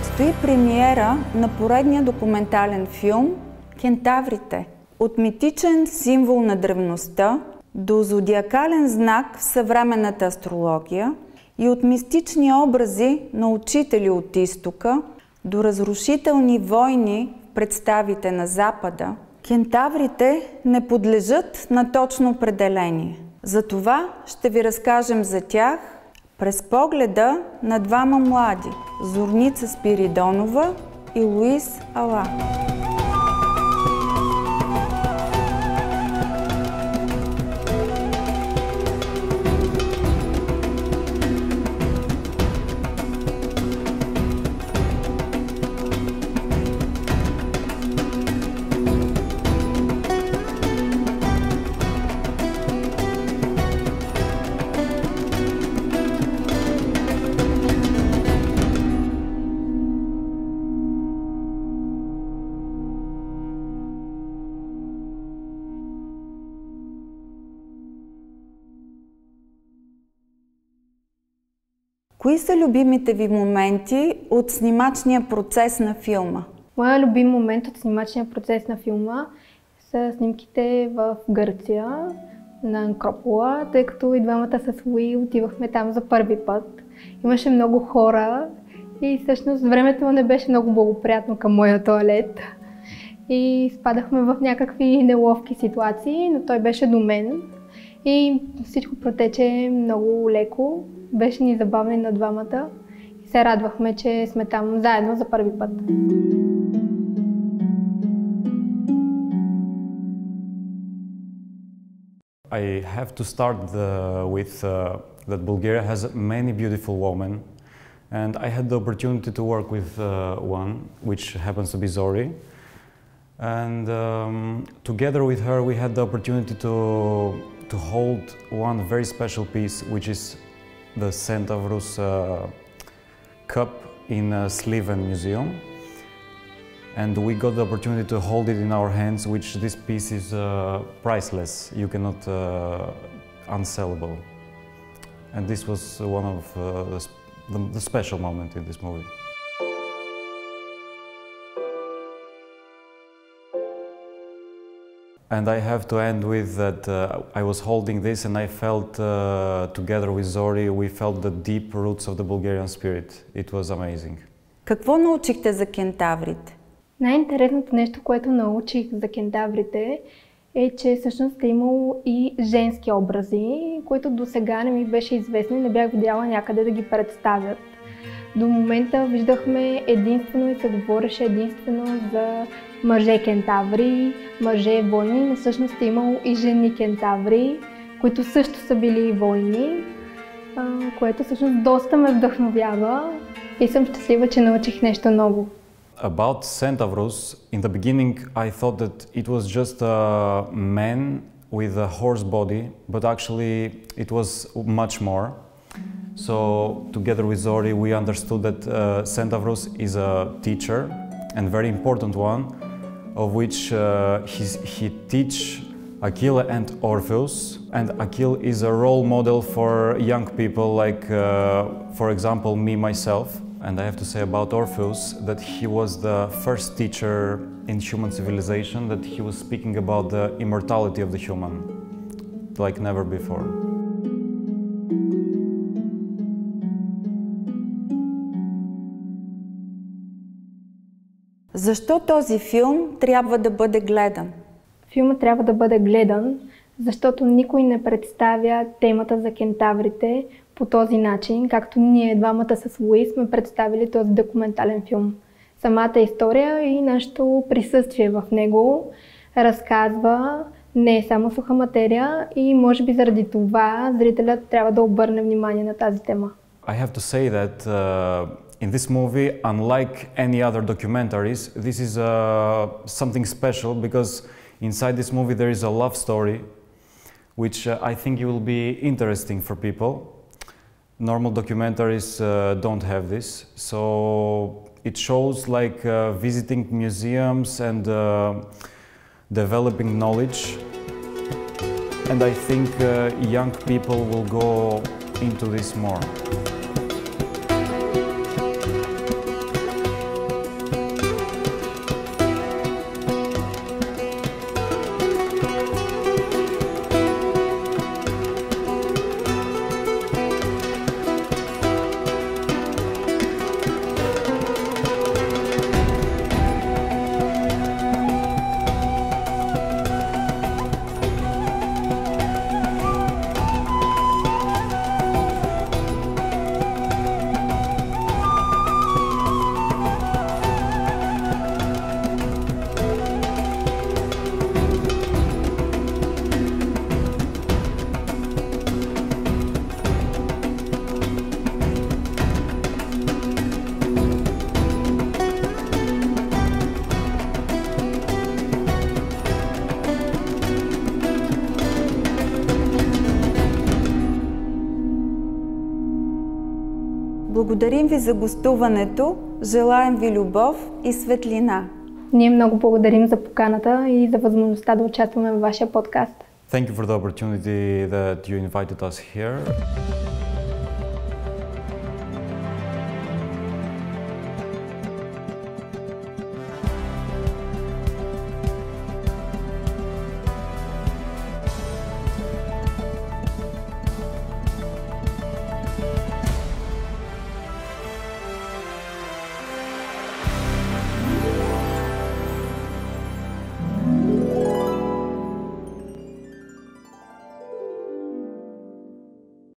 Предстои премиера на поредния документален филм «Кентаврите». От митичен символ на древността до зодиакален знак в съвременната астрология и от мистични образи на учители от изтока до разрушителни войни в представите на Запада, кентаврите не подлежат на точно определение. Затова ще ви разкажем за тях през погледа на двама млади – Зорница Спиридонова и Луис Ала. Кои са любимите ви моменти от снимачния процес на филма? Моя любим момент от снимачния процес на филма са снимките в Гърция, на Акропола, тъй като и двамата с Луи отивахме там за първи път. Имаше много хора и всъщност времето не беше много благоприятно към моя тоалет. И спадахме в някакви неловки ситуации, но той беше до мен. И всичко протече много леко. Беше ни забавно и на двамата и се радвахме, че сме там заедно за първи път. I have to start with that Bulgaria has many beautiful women, and I had the opportunity to work with one, which happens to be Zori. And together with her we had the opportunity to hold one very special piece, which is the Centavrus cup in Sliven Museum, and we got the opportunity to hold it in our hands, which this piece is priceless. You cannot unsellable, and this was one of the special moment in this movie. And I have to end with that I was holding this and I felt, together with Zori, we felt the deep roots of the Bulgarian spirit. It was amazing. Какво научихте за кентаврите? Най-интересното нещо, което научих за кентаврите е, че всъщност е имало и женски образи, които до сега не ми беше известно и не бях видяла някъде да ги представят. До момента виждахме единствено и се говореше единствено за мъже кентаври, мъже войни, но всъщност е имало и жени кентаври, които също са били войни, което всъщност доста ме вдъхновява и съм щастлива, че научих нещо ново. About Centavrus, in the beginning I thought that it was just a man with a horse body, but actually it was much more. So together with Zori we understood that Centavrus is a teacher, and very important one, of which he teach Achille and Orpheus, and Achille is a role model for young people like, for example, me, myself. And I have to say about Orpheus that he was the first teacher in human civilization, that he was speaking about the immortality of the human, like never before. Защо този филм трябва да бъде гледан? Филмът трябва да бъде гледан, защото никой не представя темата за кентаврите по този начин, както ние двамата с Луис сме представили този документален филм. Самата история и нашето присъствие в него разказва не само суха материя и може би заради това зрителят трябва да обърне внимание на тази тема. I have to say that in this movie, unlike any other documentaries, this is something special because inside this movie there is a love story which I think will be interesting for people. Normal documentaries don't have this, so it shows like visiting museums and developing knowledge, and I think young people will go into this more. Благодарим ви за гостуването, желаем ви любов и светлина. Ние много благодарим за поканата и за възможността да участваме във вашия подкаст. Thank you for the opportunity that you invited us here.